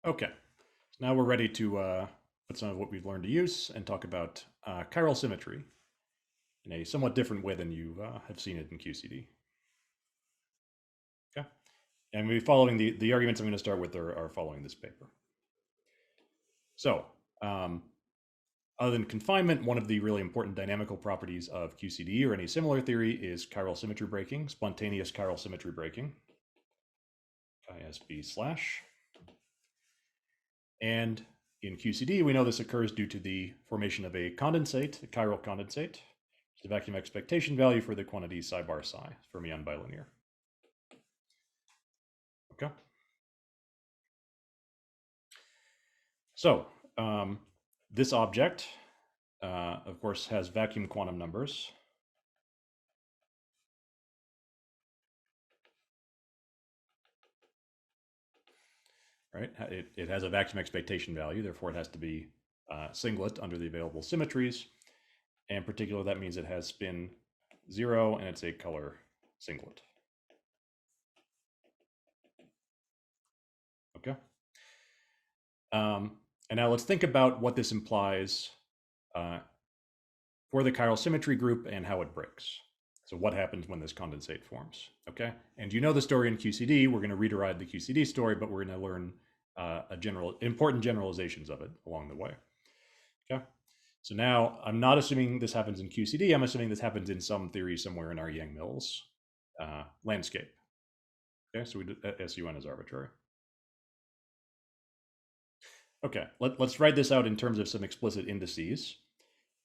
Okay, so now we're ready to put some of what we've learned to use and talk about chiral symmetry in a somewhat different way than you have seen it in QCD. Okay, and we'll be following the arguments I'm going to start with are following this paper. So, other than confinement, one of the really important dynamical properties of QCD or any similar theory is chiral symmetry breaking, spontaneous chiral symmetry breaking, (chi_sb/). And in QCD, we know this occurs due to the formation of a condensate, a chiral condensate, the vacuum expectation value for the quantity psi bar psi, fermion bilinear. Okay. So this object, of course, has vacuum quantum numbers. Right? It has a vacuum expectation value, therefore it has to be singlet under the available symmetries. And in particular, that means it has spin 0 and it's a color singlet. Okay. And now let's think about what this implies for the chiral symmetry group and how it breaks. So what happens when this condensate forms, okay? And you know the story in QCD. We're going to read the QCD story, but we're going to learn important generalizations of it along the way, okay? So now I'm not assuming this happens in QCD. I'm assuming this happens in some theory somewhere in our Yang-Mills landscape, okay? So we do SUN is arbitrary. Okay, let's write this out in terms of some explicit indices.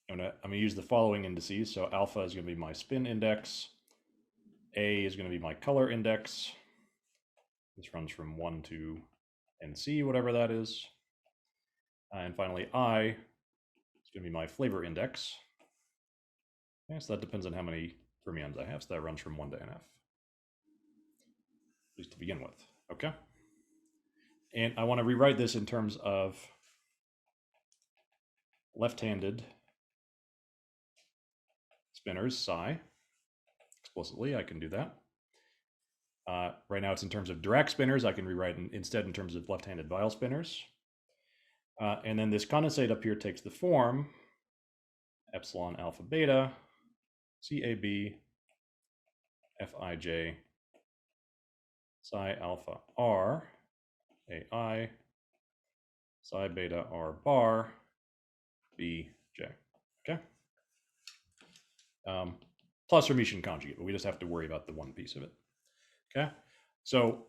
I'm gonna use the following indices. So alpha is going to be my spin index. A is going to be my color index. This runs from 1 to NC, whatever that is. And finally, I is going to be my flavor index. Okay, so that depends on how many fermions I have. So that runs from 1 to NF, at least to begin with. Okay. And I want to rewrite this in terms of left-handed spinners, psi. Explicitly, I can do that. Right now it's in terms of Dirac spinners. I can rewrite instead in terms of left-handed Weyl spinners. And then this condensate up here takes the form epsilon alpha beta CAB Fij psi alpha R AI psi beta R bar Bj. Okay. Plus Hermitian conjugate, but we just have to worry about the one piece of it. Okay. So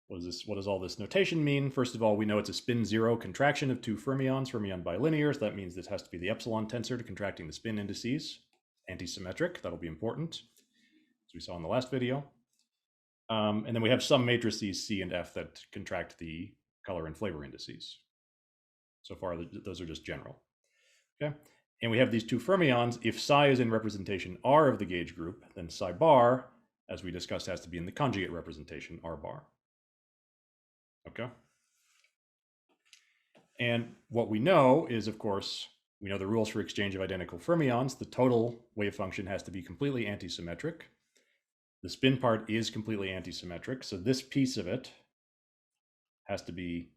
what does all this notation mean? First of all, we know it's a spin 0 contraction of two fermions, fermion bilinear. So that means this has to be the epsilon tensor to contracting the spin indices. Antisymmetric, that'll be important, as we saw in the last video. And then we have some matrices C and F that contract the color and flavor indices. So far, those are just general. Okay. And we have these two fermions. If psi is in representation R of the gauge group, then psi bar, as we discussed, has to be in the conjugate representation R bar. Okay. And what we know is, of course, we know the rules for exchange of identical fermions. The total wave function has to be completely antisymmetric. The spin part is completely antisymmetric. So this piece of it has to be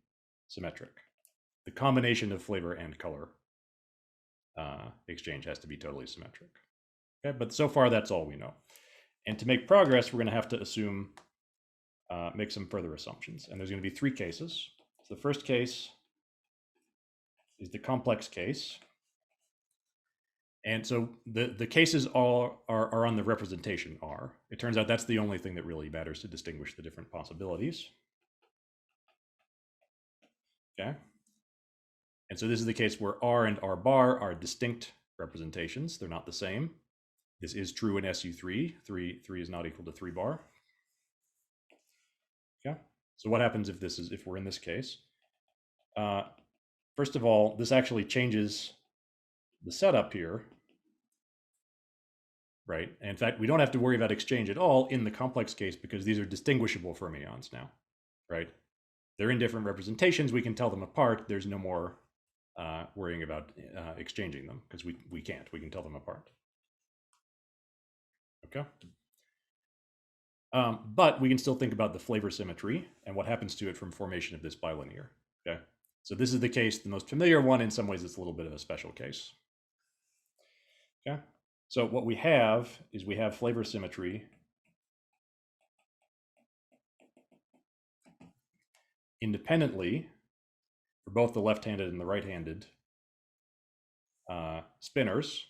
symmetric. The combination of flavor and color exchange has to be totally symmetric. Okay, but so far that's all we know. And to make progress, we're going to have to assume, make some further assumptions. And there's going to be three cases. So the first case is the complex case. And so the cases all are on the representation R. It turns out that's the only thing that really matters to distinguish the different possibilities. Okay. And so this is the case where R and R bar are distinct representations. They're not the same. This is true in SU3. 3 is not equal to 3 bar. Okay. So what happens if we're in this case? First of all, this actually changes the setup here, right? And in fact, we don't have to worry about exchange at all in the complex case because these are distinguishable fermions now, right? They're in different representations. We can tell them apart. There's no more worrying about exchanging them because we can't. We can tell them apart. Okay. But we can still think about the flavor symmetry and what happens to it from formation of this bilinear. Okay, so this is the case, the most familiar one. In some ways, it's a little bit of a special case. Okay, so what we have is we have flavor symmetry independently for both the left-handed and the right-handed spinners.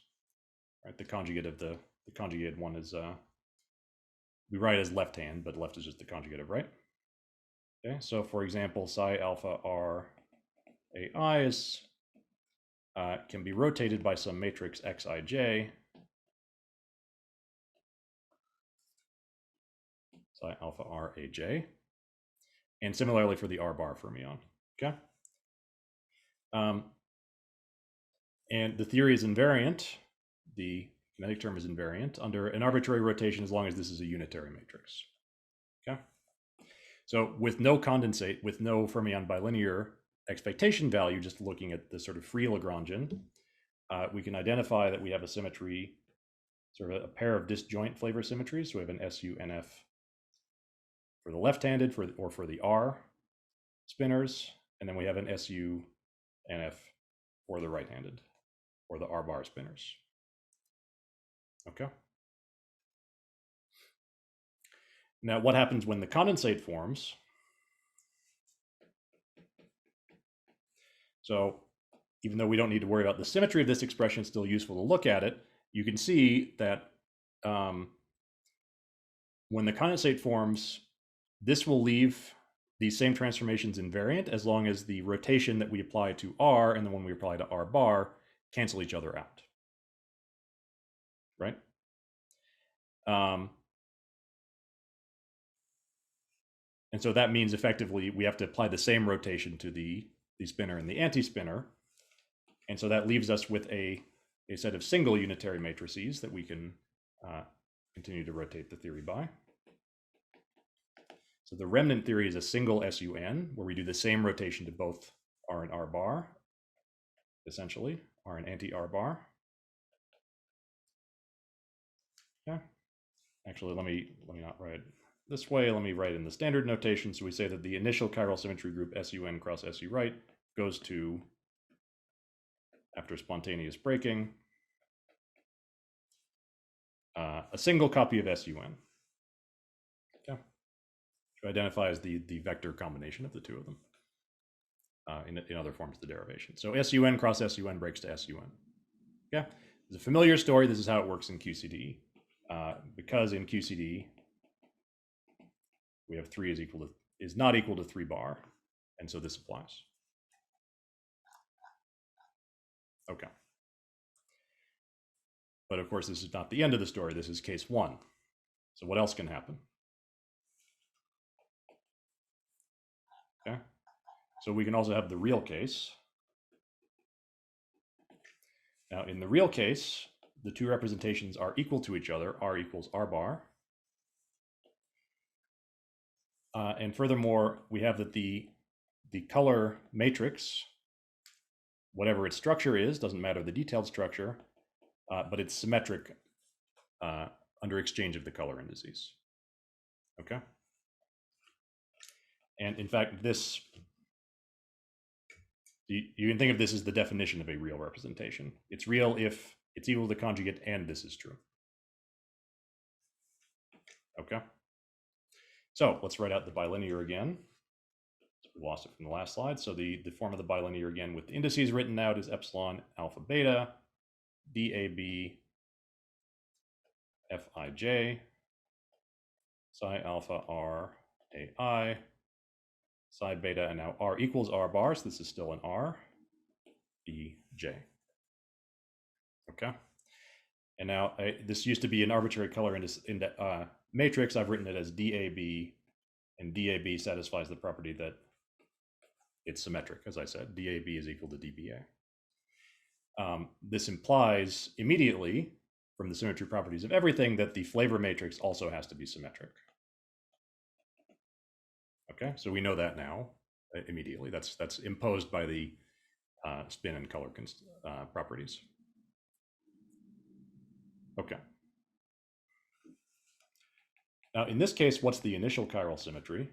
Right, the conjugate of the conjugated one is we write as left hand, but left is just the conjugate of right. Okay, so for example, psi alpha r ai is can be rotated by some matrix xij, psi alpha r aj, and similarly for the r bar fermion. Okay, and the theory is invariant. The kinetic term is invariant under an arbitrary rotation as long as this is a unitary matrix. Okay, so with no condensate, with no fermion bilinear expectation value, just looking at the sort of free Lagrangian, we can identify that we have a symmetry, sort of a pair of disjoint flavor symmetries. So we have an SUNF for the left-handed or for the R spinners, and then we have an SUNF for the right-handed or the R bar spinners. Okay. Now, what happens when the condensate forms? So even though we don't need to worry about the symmetry of this expression, it's still useful to look at it. You can see that when the condensate forms, this will leave these same transformations invariant as long as the rotation that we apply to R and the one we apply to R bar cancel each other out, right? And so that means effectively we have to apply the same rotation to the spinner and the anti-spinner. And so that leaves us with a set of single unitary matrices that we can continue to rotate the theory by. So the remnant theory is a single SUN where we do the same rotation to both R and R bar, essentially, R and anti-R bar. Yeah. Actually, let me not write this way. Let me write in the standard notation. So we say that the initial chiral symmetry group SUN cross SU right goes to, after spontaneous breaking, a single copy of SUN. Okay. To identify as the vector combination of the two of them in other forms of the derivation. So SUN cross SUN breaks to SUN. Okay. It's a familiar story. This is how it works in QCD. Because in QCD, we have 3 is not equal to 3 bar, and so this applies. Okay. But of course, this is not the end of the story. This is case 1. So what else can happen? Okay. So we can also have the real case. Now, in the real case, the two representations are equal to each other. R equals R bar. And furthermore, we have that the color matrix, whatever its structure is, doesn't matter the detailed structure, but it's symmetric under exchange of the color indices. Okay. And in fact, this, you can think of this as the definition of a real representation. It's real if it's equal to the conjugate and this is true. Okay. So let's write out the bilinear again. We lost it from the last slide. So the form of the bilinear again with the indices written out is epsilon alpha beta DAB Fij psi alpha R AI psi beta, and now R equals R bar, so this is still an R Bj. Okay. And now this used to be an arbitrary color matrix. I've written it as DAB, and DAB satisfies the property that it's symmetric, as I said. DAB is equal to DBA. This implies immediately, from the symmetry properties of everything, that the flavor matrix also has to be symmetric. Okay, so we know that now immediately. That's imposed by the spin and color properties. Okay. Now, in this case, what's the initial chiral symmetry?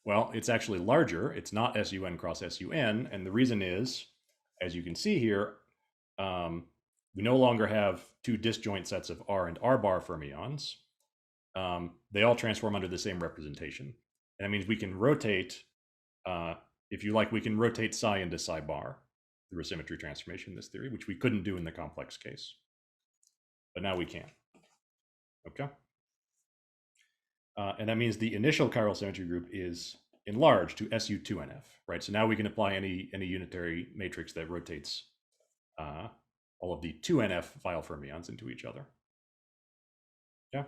Well, it's actually larger. It's not SUN cross SUN. And the reason is, as you can see here, we no longer have two disjoint sets of R and R bar fermions. They all transform under the same representation. And that means we can rotate, if you like, we can rotate psi into psi bar through a symmetry transformation in this theory, which we couldn't do in the complex case. But now we can. Okay. And that means the initial chiral symmetry group is enlarged to SU2NF, right? So now we can apply any unitary matrix that rotates all of the 2NF file fermions into each other. Yeah.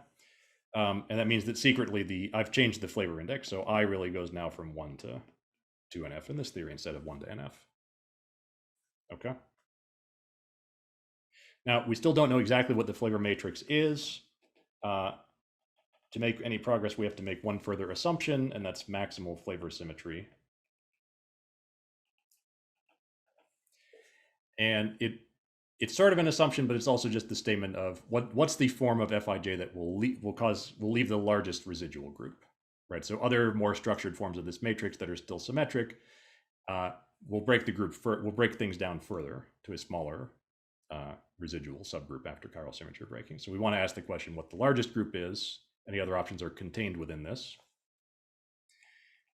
And that means that secretly I've changed the flavor index, so I really goes now from 1 to 2NF in this theory instead of 1 to NF. Okay. Now, we still don't know exactly what the flavor matrix is. To make any progress, we have to make one further assumption, and that's maximal flavor symmetry. And it's sort of an assumption, but it's also just the statement of what's the form of Fij that will leave the largest residual group, right? So other more structured forms of this matrix that are still symmetric will break the group will break things down further to a smaller residual subgroup after chiral symmetry breaking. So we want to ask the question what the largest group is. Any other options are contained within this.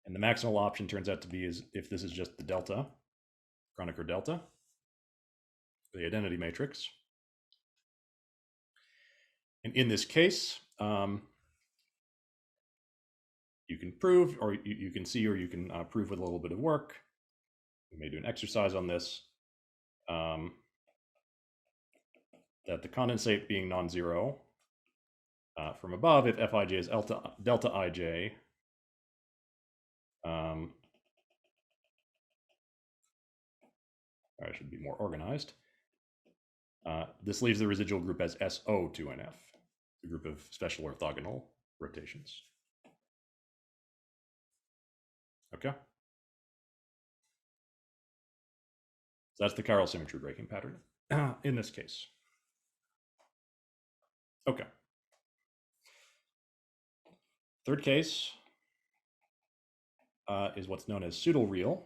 And the maximal option turns out to be is if this is just the delta, Kronecker delta, the identity matrix. And in this case, you can prove, or you can see, or you can prove with a little bit of work. We may do an exercise on this. That the condensate being non-zero from above, if Fij is delta ij, I should be more organized. This leaves the residual group as SO2NF, the group of special orthogonal rotations. Okay. So that's the chiral symmetry breaking pattern in this case. Okay. Third case is what's known as pseudo-real.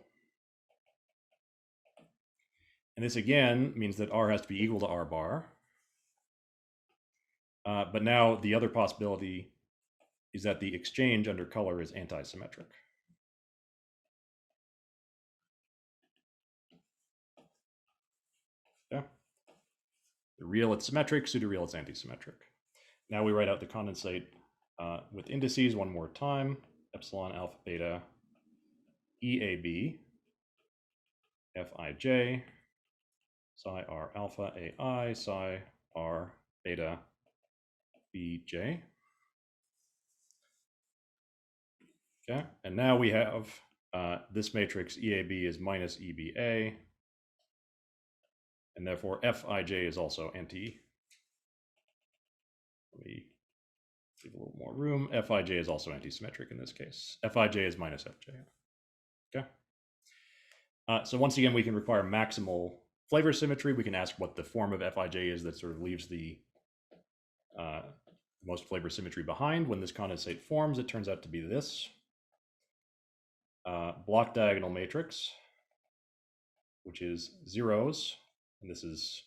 And this again means that R has to be equal to R bar. But now the other possibility is that the exchange under color is anti-symmetric. Yeah. The real it's symmetric, pseudo-real it's anti-symmetric. Now we write out the condensate with indices one more time: epsilon alpha beta EAB Fij psi R alpha AI psi R beta Bj. Okay, and now we have this matrix EAB is minus EBA, and therefore Fij is also anti. Let me leave a little more room. Fij is also anti-symmetric in this case. Fij is minus Fj. Okay. So once again, we can require maximal flavor symmetry. We can ask what the form of Fij is that sort of leaves the most flavor symmetry behind. When this condensate forms, it turns out to be this block diagonal matrix, which is zeros, and this is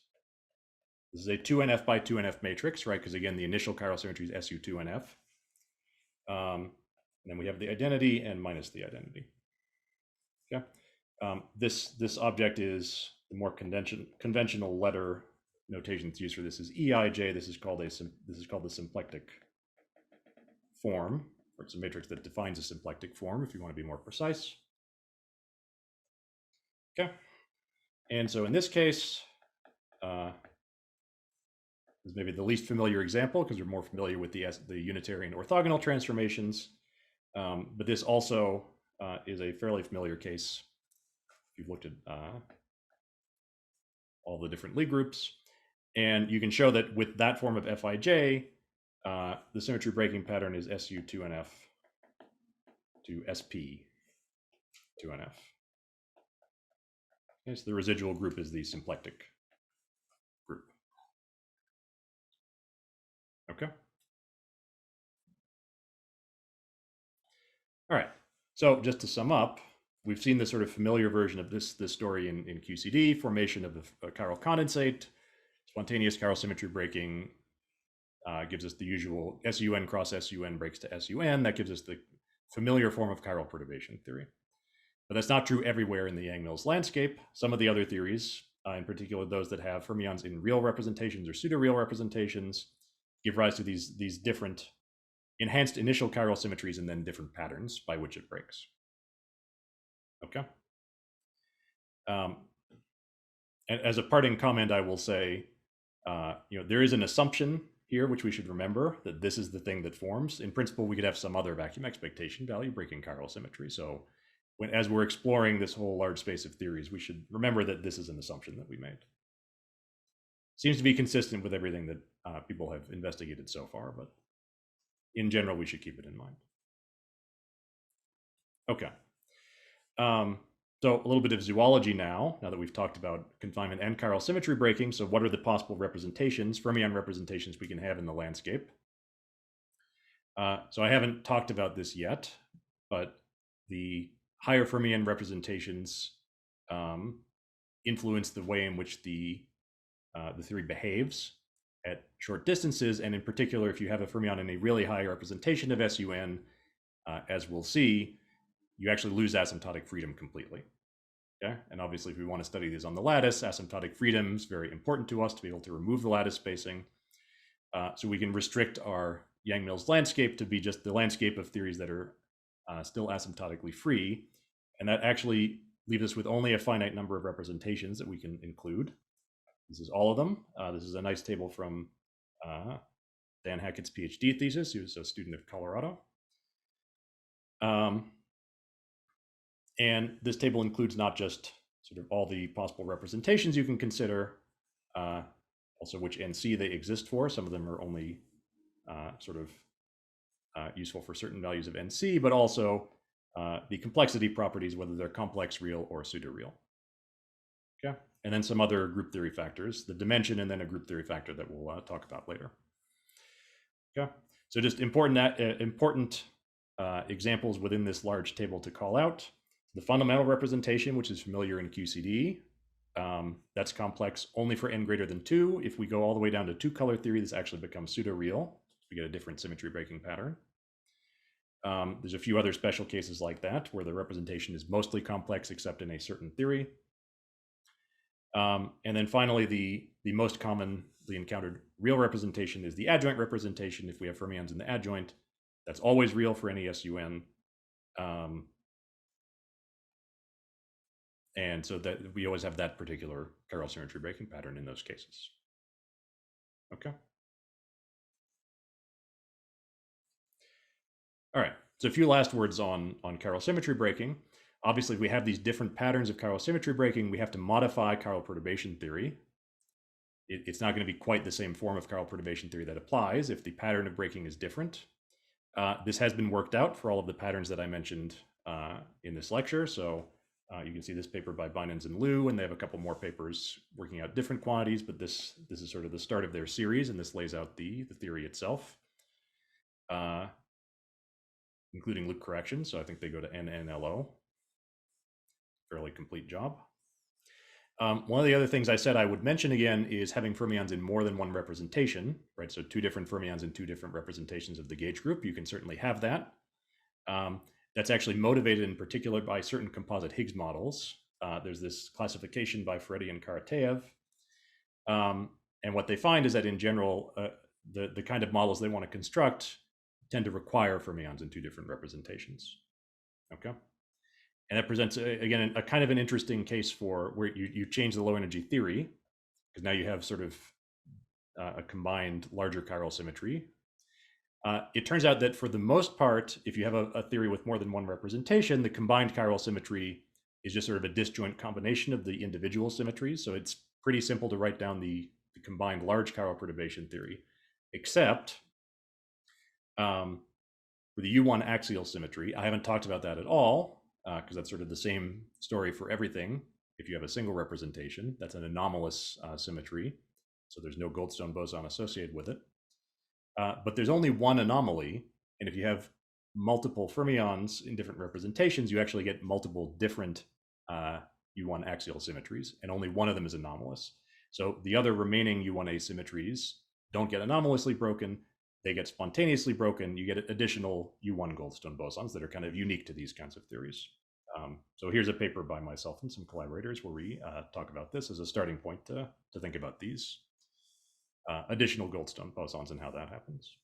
a 2NF by 2NF matrix, right? Because again, the initial chiral symmetry is SU2NF. And then we have the identity and minus the identity. Okay. This object is the more conventional letter notation that's used for this is EIJ. This is called the symplectic form, or it's a matrix that defines a symplectic form if you want to be more precise. Okay. And so in this case, this is maybe the least familiar example because we're more familiar with the unitary and orthogonal transformations. But this also is a fairly familiar case if you've looked at all the different Lie groups. And you can show that with that form of Fij, the symmetry breaking pattern is SU2NF to SP2NF. Okay, so the residual group is the symplectic group. Okay. All right. So just to sum up, we've seen the sort of familiar version of this story in QCD, formation of a chiral condensate, spontaneous chiral symmetry breaking gives us the usual SUN cross SUN breaks to SUN. That gives us the familiar form of chiral perturbation theory. But that's not true everywhere in the Yang-Mills landscape. Some of the other theories, in particular those that have fermions in real representations or pseudo-real representations, give rise to these different enhanced initial chiral symmetries and then different patterns by which it breaks. Okay. And as a parting comment, I will say, there is an assumption here which we should remember, that this is the thing that forms. In principle, we could have some other vacuum expectation value breaking chiral symmetry. So as we're exploring this whole large space of theories, we should remember that this is an assumption that we made. Seems to be consistent with everything that people have investigated so far, but in general, we should keep it in mind. Okay. So a little bit of zoology now that we've talked about confinement and chiral symmetry breaking. So what are the possible representations, fermion representations we can have in the landscape? So I haven't talked about this yet, but the higher fermion representations influence the way in which the theory behaves at short distances. And in particular, if you have a fermion in a really high representation of SUN, as we'll see, you actually lose asymptotic freedom completely. Okay? And obviously, if we want to study these on the lattice, asymptotic freedom is very important to us to be able to remove the lattice spacing. So we can restrict our Yang-Mills landscape to be just the landscape of theories that are still asymptotically free. And that actually leaves us with only a finite number of representations that we can include. This is all of them. This is a nice table from Dan Hackett's PhD thesis. He was a student of Colorado. And this table includes not just sort of all the possible representations you can consider, also which NC they exist for. Some of them are only sort of useful for certain values of NC, but also the complexity properties, whether they're complex, real, or pseudo-real. Okay, and then some other group theory factors, the dimension, and then a group theory factor that we'll talk about later. Okay, so just important examples within this large table to call out. The fundamental representation, which is familiar in QCD, that's complex only for n greater than 2. If we go all the way down to 2-color theory, this actually becomes pseudo-real. We get a different symmetry breaking pattern. There's a few other special cases like that, where the representation is mostly complex except in a certain theory. And then finally, the most commonly encountered real representation is the adjoint representation. If we have fermions in the adjoint, that's always real for any SUN. And so that we always have that particular chiral symmetry breaking pattern in those cases. Okay. All right. So a few last words on chiral symmetry breaking. Obviously, if we have these different patterns of chiral symmetry breaking, we have to modify chiral perturbation theory. It's not going to be quite the same form of chiral perturbation theory that applies if the pattern of breaking is different. This has been worked out for all of the patterns that I mentioned in this lecture. So you can see this paper by Binans and Liu, and they have a couple more papers working out different quantities, but this is sort of the start of their series, and this lays out the theory itself, including loop correction. So I think they go to NNLO. Fairly complete job. One of the other things I said I would mention again is having fermions in more than one representation, right? So 2 different fermions in 2 different representations of the gauge group. You can certainly have that. That's actually motivated in particular by certain composite Higgs models. There's this classification by Ferretti and Karateev. And what they find is that in general, the kind of models they want to construct tend to require fermions in 2 different representations. Okay. And that presents, again, a kind of an interesting case for where you change the low energy theory, because now you have sort of a combined larger chiral symmetry. It turns out that for the most part, if you have a theory with more than one representation, the combined chiral symmetry is just sort of a disjoint combination of the individual symmetries. So it's pretty simple to write down the combined large chiral perturbation theory, except for the U1 axial symmetry. I haven't talked about that at all, because that's sort of the same story for everything. If you have a single representation, that's an anomalous symmetry. So there's no Goldstone boson associated with it. but there's only one anomaly, and if you have multiple fermions in different representations, you actually get multiple different U1 axial symmetries, and only one of them is anomalous. So the other remaining U1 asymmetries don't get anomalously broken, they get spontaneously broken. You get additional U1 Goldstone bosons that are kind of unique to these kinds of theories. So here's a paper by myself and some collaborators where we talk about this as a starting point to think about these additional Goldstone bosons and how that happens.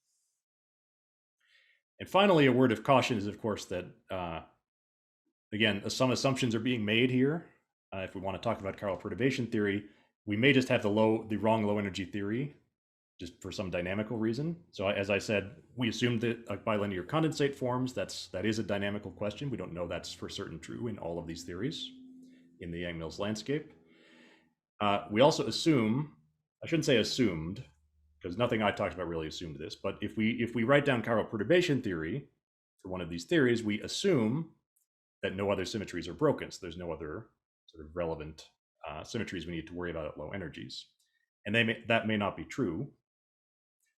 And finally, a word of caution is, of course, that, again, some assumptions are being made here. If we want to talk about chiral perturbation theory, we may just have the wrong low energy theory just for some dynamical reason. So as I said, we assumed that bilinear condensate forms, that is a dynamical question. We don't know that's for certain true in all of these theories in the Yang-Mills landscape. We also assume, I shouldn't say assumed, because nothing I talked about really assumed this, but if we write down chiral perturbation theory for one of these theories, we assume that no other symmetries are broken. So there's no other sort of relevant symmetries we need to worry about at low energies. And that may not be true.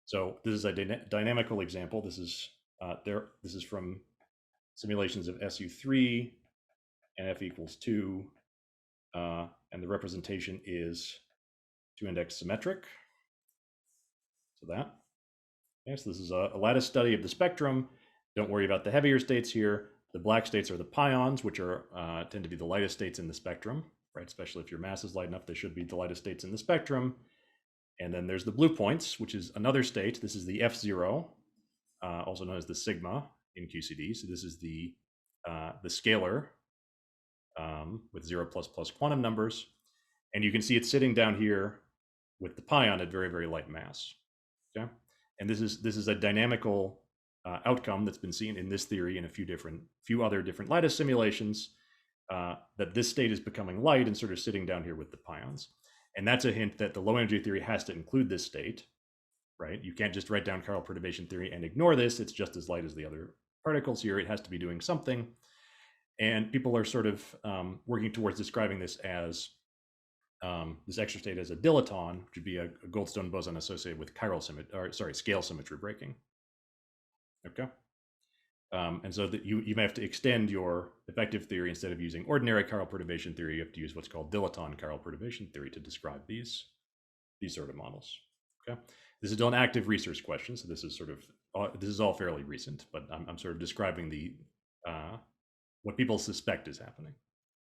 So this is a dynamical example. This is from simulations of SU3 and F equals 2. And the representation is 2-index symmetric. So that. Yes, this is a lattice study of the spectrum. Don't worry about the heavier states here. The black states are the pions, which are tend to be the lightest states in the spectrum, right? Especially if your mass is light enough, they should be the lightest states in the spectrum. And then there's the blue points, which is another state. This is the F0, also known as the sigma in QCD. So this is the scalar with 0 plus quantum numbers. And you can see it's sitting down here with the pion at very, very light mass. Okay, and this is a dynamical outcome that's been seen in this theory in a few other different lattice simulations, that this state is becoming light and sort of sitting down here with the pions. And that's a hint that the low energy theory has to include this state, right? You can't just write down chiral perturbation theory and ignore this. It's just as light as the other particles here. It has to be doing something. And people are sort of working towards describing this as this extra state as a dilaton, which would be a Goldstone boson associated with scale symmetry breaking. Okay. And so that you may have to extend your effective theory. Instead of using ordinary chiral perturbation theory, you have to use what's called dilaton chiral perturbation theory to describe these sort of models. Okay, this is still an active research question, so this is all fairly recent, but I'm sort of describing the what people suspect is happening.